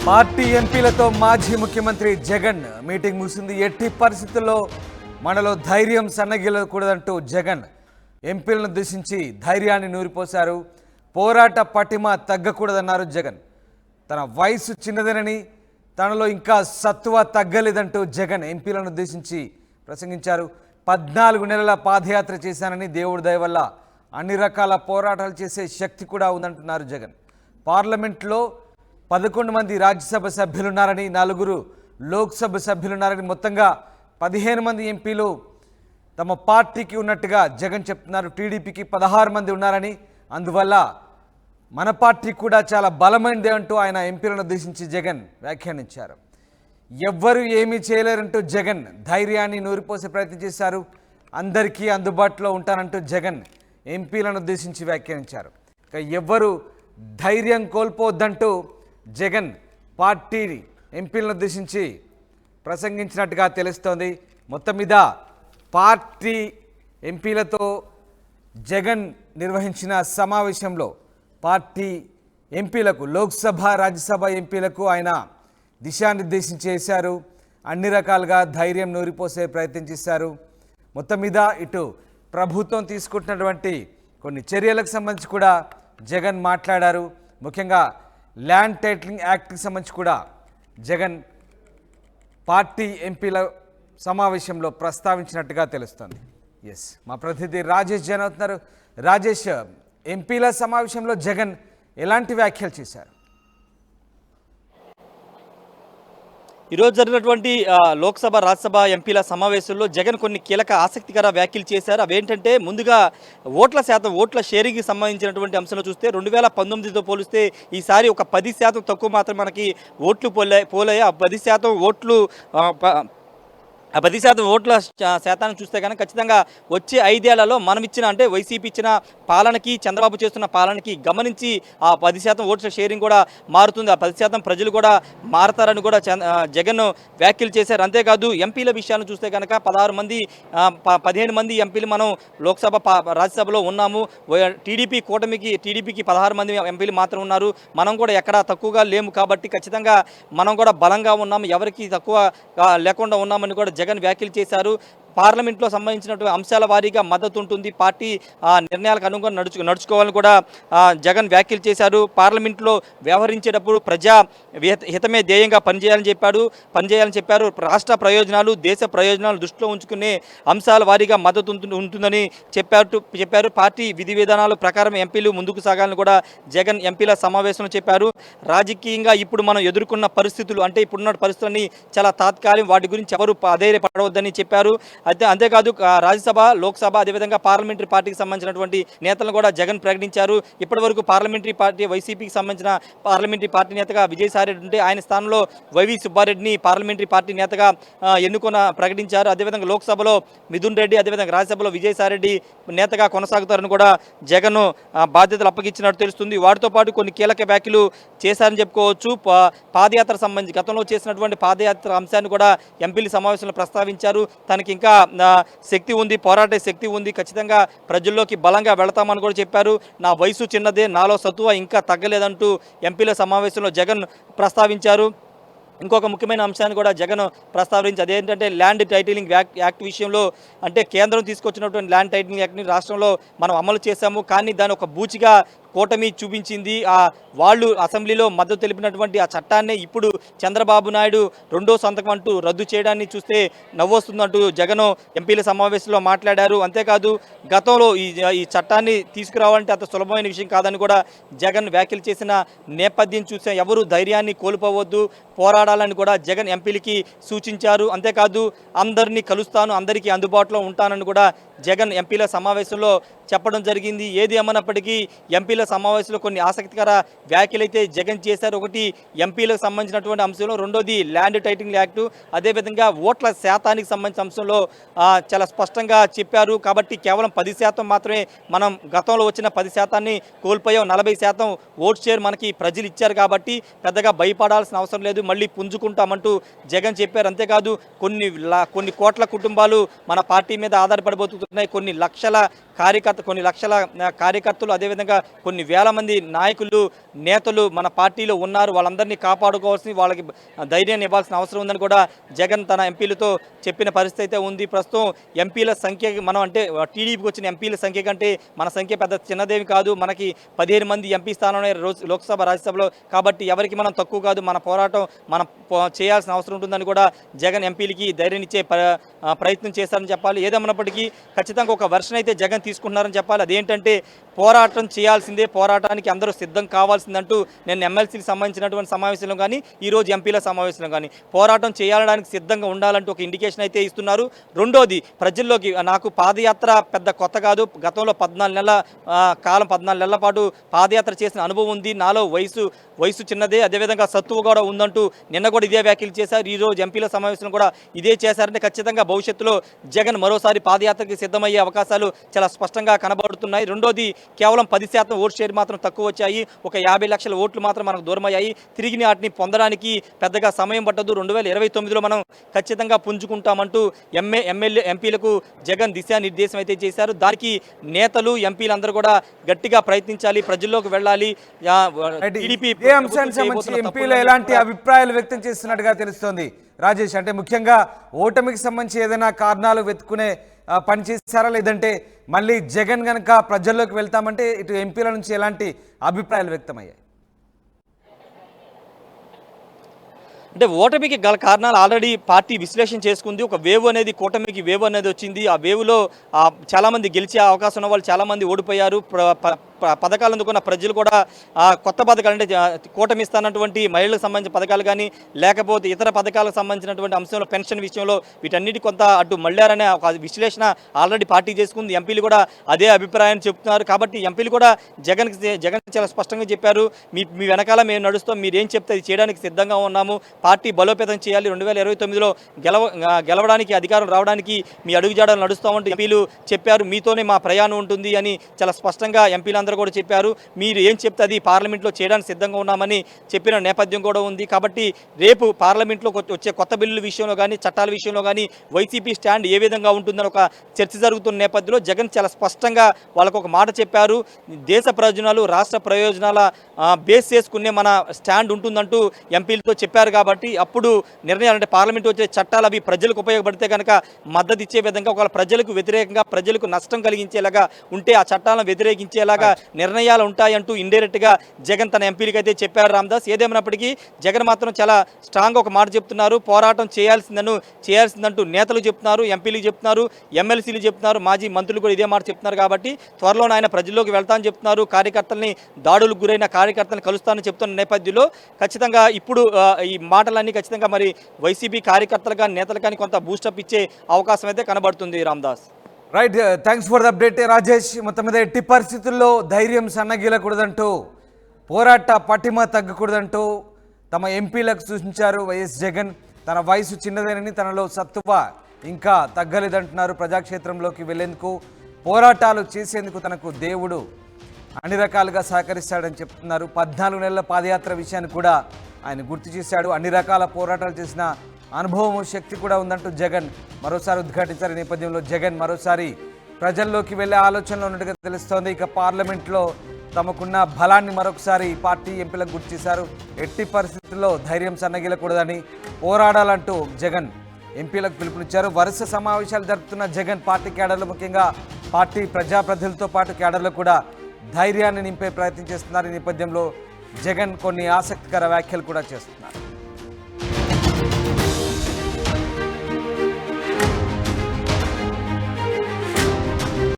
Party ఎంపీలతో మాజీ ముఖ్యమంత్రి Jagan meeting ముగిసింది. ఎట్టి పరిస్థితుల్లో మనలో ధైర్యం సన్నగిల్లకూడదంటూ జగన్ ఎంపీలను ఉద్దేశించి ధైర్యాన్ని నూరిపోశారు. పోరాట పటిమ తగ్గకూడదన్నారు జగన్. తన వయసు చిన్నదేనని, తనలో ఇంకా సత్తువ తగ్గలేదంటూ జగన్ ఎంపీలను ఉద్దేశించి ప్రసంగించారు. 14 నెలల పాదయాత్ర చేశానని, దేవుడి దయ వల్ల అన్ని రకాల పోరాటాలు చేసే శక్తి కూడా ఉందంటున్నారు జగన్. పార్లమెంట్లో 11 మంది రాజ్యసభ సభ్యులున్నారని, 4 లోక్సభ సభ్యులున్నారని, మొత్తంగా 15 మంది ఎంపీలు తమ పార్టీకి ఉన్నట్టుగా జగన్ చెప్తున్నారు. టీడీపీకి 16 మంది ఉన్నారని, అందువల్ల మన పార్టీ కూడా చాలా బలమైనదే అంటూ ఆయన ఎంపీలను ఉద్దేశించి జగన్ వ్యాఖ్యానించారు. ఎవ్వరూ ఏమీ చేయలేరంటూ జగన్ ధైర్యాన్ని నూరిపోసే ప్రయత్నం చేశారు. అందరికీ అందుబాటులో ఉంటానంటూ జగన్ ఎంపీలను ఉద్దేశించి వ్యాఖ్యానించారు. ఇక ఎవ్వరూ ధైర్యం కోల్పోవద్దంటూ జగన్ పార్టీ ఎంపీలను ఉద్దేశించి ప్రసంగించినట్టుగా తెలుస్తోంది. మొత్తం మీద పార్టీ ఎంపీలతో జగన్ నిర్వహించిన సమావేశంలో పార్టీ ఎంపీలకు, లోక్సభ రాజ్యసభ ఎంపీలకు ఆయన దిశానిర్దేశం చేశారు. అన్ని రకాలుగా ధైర్యం నూరిపోసే ప్రయత్నం చేశారు. మొత్తం మీద ఇటు ప్రభుత్వం తీసుకుంటున్నటువంటి కొన్ని చర్యలకు సంబంధించి కూడా జగన్ మాట్లాడారు. ముఖ్యంగా ల్యాండ్ టైటిలింగ్ యాక్ట్కి సంబంధించి కూడా జగన్ పార్టీ ఎంపీల సమావేశంలో ప్రస్తావించినట్టుగా తెలుస్తుంది. ఎస్, మా ప్రతినిధి రాజేష్ జైన్ అవుతున్నారు. రాజేష్, ఎంపీల సమావేశంలో జగన్ ఎలాంటి వ్యాఖ్యలు చేశారు? ఈరోజు జరిగినటువంటి లోక్సభ రాజ్యసభ ఎంపీల సమావేశంలో జగన్ కొన్ని కీలక ఆసక్తికర వ్యాఖ్యలు చేశారు. అవేంటంటే, ముందుగా ఓట్ల శాతం, ఓట్ల షేరింగ్కి సంబంధించినటువంటి అంశంలో చూస్తే 2019తో పోలిస్తే ఈసారి ఒక 10% తక్కువ మాత్రం మనకి ఓట్లు పోలాయి. ఆ 10% ఓట్లు ఆ 10% ఓట్ల శాతాన్ని చూస్తే కనుక ఖచ్చితంగా వచ్చే 5 ఏళ్లలో మనం ఇచ్చిన, అంటే వైసీపీ ఇచ్చిన పాలనకి, చంద్రబాబు చేస్తున్న పాలనకి గమనించి ఆ 10% ఓట్ల షేరింగ్ కూడా మారుతుంది. ఆ 10% ప్రజలు కూడా మారతారని కూడా జగన్ వ్యాఖ్యలు చేశారు. అంతేకాదు ఎంపీల విషయాన్ని చూస్తే కనుక 15 మంది ఎంపీలు మనం లోక్సభ రాజ్యసభలో ఉన్నాము. టీడీపీకి 16 మంది ఎంపీలు మాత్రం ఉన్నారు. మనం కూడా ఎక్కడా తక్కువగా లేము కాబట్టి ఖచ్చితంగా మనం కూడా బలంగా ఉన్నాము, ఎవరికి తక్కువ లేకుండా ఉన్నామని కూడా జగన్ వ్యాఖ్యలు చేశారు. పార్లమెంట్లో సంబంధించినటువంటి అంశాల వారీగా మద్దతు ఉంటుంది, పార్టీ నిర్ణయాలకు అనుగుణంగా నడుచుకోవాలని కూడా జగన్ వ్యాఖ్యలు చేశారు. పార్లమెంట్లో వ్యవహరించేటప్పుడు ప్రజా హితమే ధ్యేయంగా పనిచేయాలని చెప్పారు. రాష్ట్ర ప్రయోజనాలు, దేశ ప్రయోజనాలు దృష్టిలో ఉంచుకునే అంశాల వారీగా మద్దతు ఉంటుందని చెప్పారు. పార్టీ విధి విధానాల ప్రకారం ఎంపీలు ముందుకు సాగాలని కూడా జగన్ ఎంపీల సమావేశంలో చెప్పారు. రాజకీయంగా ఇప్పుడు మనం ఎదుర్కొన్న పరిస్థితులు, అంటే ఇప్పుడున్న పరిస్థితులన్నీ చాలా తాత్కాలికం, వాటి గురించి ఎవరు అధైర్యపడవద్దని చెప్పారు. అంతేకాదు రాజ్యసభ, లోక్సభ, అదేవిధంగా పార్లమెంటరీ పార్టీకి సంబంధించినటువంటి నేతలను కూడా జగన్ ప్రకటించారు. ఇప్పటి వరకు పార్లమెంటరీ పార్టీ, వైసీపీకి సంబంధించిన పార్లమెంటరీ పార్టీ నేతగా విజయసాయిరెడ్డి ఉంటే ఆయన స్థానంలో వైవి సుబ్బారెడ్డిని పార్లమెంటరీ పార్టీ నేతగా ప్రకటించారు. అదేవిధంగా లోక్సభలో మిథున్ రెడ్డి, అదేవిధంగా రాజ్యసభలో విజయసాయిరెడ్డి నేతగా కొనసాగుతారని కూడా జగన్ బాధ్యతలు అప్పగించినట్టు తెలుస్తుంది. వాటితో పాటు కొన్ని కీలక వ్యాఖ్యలు చేశారని చెప్పుకోవచ్చు. పాదయాత్ర సంబంధించి గతంలో చేసినటువంటి పాదయాత్ర అంశాన్ని కూడా ఎంపీల సమావేశంలో ప్రస్తావించారు. తనకి ఇంకా శక్తి ఉంది, పోరాటే శక్తి ఉంది, ఖచ్చితంగా ప్రజల్లోకి బలంగా వెళతామని కూడా చెప్పారు. నా వయసు చిన్నదే, నాలో సత్తువ ఇంకా తగ్గలేదంటూ ఎంపీల సమావేశంలో జగన్ ప్రస్తావించారు. ఇంకొక ముఖ్యమైన అంశాన్ని కూడా జగన్ ప్రస్తావించి, అదేంటంటే ల్యాండ్ టైటిలింగ్ యాక్ట్ విషయంలో, అంటే కేంద్రం తీసుకొచ్చినటువంటి ల్యాండ్ టైటిలింగ్ యాక్ట్ని రాష్ట్రంలో మనం అమలు చేశాము, కానీ దాని ఒక బూచిగా కూటమి చూపించింది. వాళ్ళు అసెంబ్లీలో మద్దతు తెలిపినటువంటి ఆ చట్టాన్ని ఇప్పుడు చంద్రబాబు నాయుడు రెండో సంతకం అంటూ రద్దు చేయడాన్ని చూస్తే నవ్వొస్తుందంటూ జగన్ ఎంపీల సమావేశంలో మాట్లాడారు. అంతేకాదు గతంలో ఈ చట్టాన్ని తీసుకురావాలంటే అంత సులభమైన విషయం కాదని కూడా జగన్ వ్యాఖ్యలు చేసిన నేపథ్యం చూస్తే ఎవరు ధైర్యాన్ని కోల్పోవద్దు, పోరాడాలని కూడా జగన్ ఎంపీలకి సూచించారు. అంతేకాదు అందరినీ కలుస్తాను, అందరికీ అందుబాటులో ఉంటానని కూడా జగన్ ఎంపీల సమావేశంలో చెప్పడం జరిగింది. ఏది ఏమన్నప్పటికీ ఎంపీల సమావేశంలో కొన్ని ఆసక్తికర వ్యాఖ్యలు అయితే జగన్ చేశారు. ఒకటి ఎంపీలకు సంబంధించినటువంటి అంశంలో, రెండోది ల్యాండ్ టైటిలింగ్ యాక్టు, అదేవిధంగా ఓట్ల శాతానికి సంబంధించిన అంశంలో చాలా స్పష్టంగా చెప్పారు. కాబట్టి కేవలం 10% మాత్రమే మనం గతంలో వచ్చిన 10%ని కోల్పోయాం. 40% ఓట్ షేర్ మనకి ప్రజలు ఇచ్చారు కాబట్టి పెద్దగా భయపడాల్సిన అవసరం లేదు, మళ్ళీ పుంజుకుంటామంటూ జగన్ చెప్పారు. అంతేకాదు కొన్ని కోట్ల కుటుంబాలు మన పార్టీ మీద ఆధారపడబోతున్నాయి, కొన్ని లక్షల కార్యకర్తలు కొన్ని లక్షల కార్యకర్తలు, అదేవిధంగా కొన్ని వేల మంది నాయకులు, నేతలు మన పార్టీలో ఉన్నారు. వాళ్ళందరినీ కాపాడుకోవాల్సి, వాళ్ళకి ధైర్యాన్ని ఇవ్వాల్సిన అవసరం ఉందని కూడా జగన్ తన ఎంపీలతో చెప్పిన పరిస్థితి అయితే ఉంది. ప్రస్తుతం ఎంపీల సంఖ్య మనం అంటే టీడీపీకి వచ్చిన ఎంపీల సంఖ్య కంటే మన సంఖ్య పెద్ద చిన్నదేమి కాదు. మనకి 15 మంది ఎంపీ స్థానంలో లోక్సభ, రాజ్యసభలో. కాబట్టి ఎవరికి మనం తక్కువ కాదు. మన పోరాటం మనం చేయాల్సిన అవసరం ఉంటుందని కూడా జగన్ ఎంపీలకి ధైర్యం ఇచ్చే ప్రయత్నం చేశారని చెప్పాలి. ఏదేమన్నప్పటికీ ఖచ్చితంగా ఒక వెర్షన్ అయితే జగన్ తీసుకుంటున్నారని చెప్పాలి. అదేంటంటే పోరాటం చేయాల్సిందే, పోరాటానికి అందరూ సిద్ధం కావాల్సిందంటూ నేను ఎమ్మెల్సీకి సంబంధించినటువంటి సమావేశంలో కానీ, ఈరోజు ఎంపీల సమావేశంలో కానీ పోరాటం చేయాలడానికి సిద్ధంగా ఉండాలంటూ ఒక ఇండికేషన్ అయితే ఇస్తున్నారు. రెండోది, ప్రజల్లోకి నాకు పాదయాత్ర పెద్ద కొత్త కాదు. గతంలో 14 నెలల పాటు పాదయాత్ర చేసిన అనుభవం ఉంది. నాలో వయసు చిన్నదే, అదేవిధంగా సత్తువ కూడా ఉందంటూ నిన్న కూడా ఇదే వ్యాఖ్యలు చేశారు. ఈరోజు ఎంపీల సమావేశంలో కూడా ఇదే చేశారంటే ఖచ్చితంగా భవిష్యత్తులో జగన్ మరోసారి పాదయాత్రకి సిద్ధమయ్యే అవకాశాలు చాలా స్పష్టంగా కనబడుతున్నాయి. రెండోది, కేవలం 10% ఓట్ షేర్ మాత్రం తక్కువ వచ్చాయి. ఒక 50 లక్షల ఓట్లు మాత్రం మనకు దూరమయ్యాయి. తిరిగి వాటిని పొందడానికి పెద్దగా సమయం పట్టదు. 2029లో మనం ఖచ్చితంగా పుంజుకుంటామంటూ ఎంపీలకు జగన్ దిశానిర్దేశం అయితే చేశారు. దానికి నేతలు, ఎంపీలందరూ కూడా గట్టిగా ప్రయత్నించాలి, ప్రజల్లోకి వెళ్ళాలి. టీడీపీ అంశానికి సంబంధించి ఎంపీలు ఎలాంటి అభిప్రాయాలు వ్యక్తం చేస్తున్నట్టుగా తెలుస్తోంది రాజేష్? అంటే ముఖ్యంగా ఓటమికి సంబంధించి ఏదైనా కారణాలు వెతుకునే పని చేశారా, లేదంటే మళ్ళీ జగన్ గనక ప్రజల్లోకి వెళ్తామంటే ఇటు ఎంపీల నుంచి ఎలాంటి అభిప్రాయాలు వ్యక్తమయ్యాయి? అంటే ఓటమికి గల కారణాలు ఆల్రెడీ పార్టీ విశ్లేషణ చేసుకుంది. ఒక వేవ్ అనేది, కూటమికి వేవ్ అనేది వచ్చింది. ఆ వేవ్లో చాలామంది గెలిచే అవకాశం ఉన్న వాళ్ళు చాలామంది ఓడిపోయారు. పథకాలు అందుకున్న ప్రజలు కూడా కొత్త పథకాలు అంటే కూటమి ఇస్తానటువంటి మహిళలకు సంబంధించిన పథకాలు కానీ, లేకపోతే ఇతర పథకాలకు సంబంధించినటువంటి అంశంలో పెన్షన్ విషయంలో వీటన్నిటి కొంత అటు మళ్ళారనే ఒక విశ్లేషణ ఆల్రెడీ పార్టీ చేసుకుంది. ఎంపీలు కూడా అదే అభిప్రాయాన్ని చెప్తున్నారు. కాబట్టి ఎంపీలు కూడా జగన్ చాలా స్పష్టంగా చెప్పారు, మీ వెనకాల మేము నడుస్తాం, మీరేం చెప్తే అది చేయడానికి సిద్ధంగా ఉన్నాము. పార్టీ బలోపేతం చేయాలి, 2029లో గెలవడానికి, అధికారం రావడానికి మీ అడుగుజాడలు నడుస్తామంటూ ఎంపీలు చెప్పారు. మీతోనే మా ప్రయాణం ఉంటుంది అని చాలా స్పష్టంగా ఎంపీలందరూ కూడా చెప్పారు. మీరు ఏం చెప్తే అది పార్లమెంట్లో చేయడానికి సిద్ధంగా ఉన్నామని చెప్పిన నేపథ్యం కూడా ఉంది. కాబట్టి రేపు పార్లమెంట్లో వచ్చే కొత్త బిల్లుల విషయంలో కానీ, చట్టాల విషయంలో కానీ వైసీపీ స్టాండ్ ఏ విధంగా ఉంటుందని ఒక చర్చ జరుగుతున్న నేపథ్యంలో జగన్ చాలా స్పష్టంగా వాళ్ళకు ఒక మాట చెప్పారు. దేశ ప్రయోజనాలు, రాష్ట్ర ప్రయోజనాల బేస్ చేసుకునే మన స్టాండ్ ఉంటుందంటూ ఎంపీలతో చెప్పారు. కాబట్టి అప్పుడు నిర్ణయాలు అంటే పార్లమెంట్ వచ్చే చట్టాలు అవి ప్రజలకు ఉపయోగపడితే కనుక మద్దతు ఇచ్చే విధంగా, ఒకవేళ ప్రజలకు వ్యతిరేకంగా, ప్రజలకు నష్టం కలిగించేలాగా ఉంటే ఆ చట్టాలను వ్యతిరేకించేలాగా నిర్ణయాలు ఉంటాయంటూ ఇండైరెక్ట్గా జగన్ తన ఎంపీలకి అయితే చెప్పారు రామదాస్. ఏదేమైనప్పటికీ జగన్ మాత్రం చాలా స్ట్రాంగ్గా ఒక మాట చెప్తున్నారు. పోరాటం చేయాల్సిందంటూ నేతలు చెప్తున్నారు, ఎంపీలు చెప్తున్నారు, ఎమ్మెల్సీలు చెప్తున్నారు, మాజీ మంత్రులు కూడా ఇదే మాట చెప్తున్నారు. కాబట్టి త్వరలో ఆయన ప్రజల్లోకి వెళ్తానని చెప్తున్నారు. కార్యకర్తల్ని, దాడులకు గురైన కార్యకర్తలను కలుస్తానని చెప్తున్న నేపథ్యంలో ఖచ్చితంగా ఇప్పుడు ఈ మాటలన్నీ ఖచ్చితంగా మరి వైసీపీ కార్యకర్తలు కానీ, నేతలు కానీ కొంత బూస్టప్ ఇచ్చే అవకాశం అయితే కనబడుతుంది Ramdas. Right, thanks for the update Rajesh. మొత్తం మీద ఎట్టి పరిస్థితుల్లో ధైర్యం సన్నగిలకూడదంటూ, పోరాట పటిమ తగ్గకూడదంటూ తమ ఎంపీలకు సూచించారు వైఎస్ జగన్. తన వయసు చిన్నదేనని, తనలో సత్తువ ఇంకా తగ్గలేదంటున్నారు. ప్రజాక్షేత్రంలోకి వెళ్లేందుకు, పోరాటాలు చేసేందుకు తనకు దేవుడు అన్ని రకాలుగా సహకరిస్తాడని చెప్తున్నారు. 14 నెలల పాదయాత్ర విషయాన్ని కూడా ఆయన గుర్తు చేశాడు. అన్ని రకాల పోరాటాలు చేసిన అనుభవం, శక్తి కూడా ఉందంటూ జగన్ మరోసారి ఉద్ఘాటించారు. ఈ నేపథ్యంలో జగన్ మరోసారి ప్రజల్లోకి వెళ్లే ఆలోచనలో ఉన్నట్టుగా తెలుస్తోంది. ఇక పార్లమెంట్లో తమకున్న బలాన్ని మరొకసారి పార్టీ ఎంపీలకు గుర్తు చేశారు. ఎట్టి పరిస్థితుల్లో ధైర్యం సన్నగిలకూడదని, పోరాడాలంటూ జగన్ ఎంపీలకు పిలుపునిచ్చారు. వరుస సమావేశాలు జరుపుతున్న జగన్ పార్టీ క్యాడర్లు, ముఖ్యంగా పార్టీ ప్రజాప్రతినిధులతో పాటు క్యాడర్లు కూడా ధైర్యాన్ని నింపే ప్రయత్నం చేస్తున్నారు. ఈ నేపథ్యంలో జగన్ కొన్ని ఆసక్తికర వ్యాఖ్యలు కూడా చేస్తున్నారు.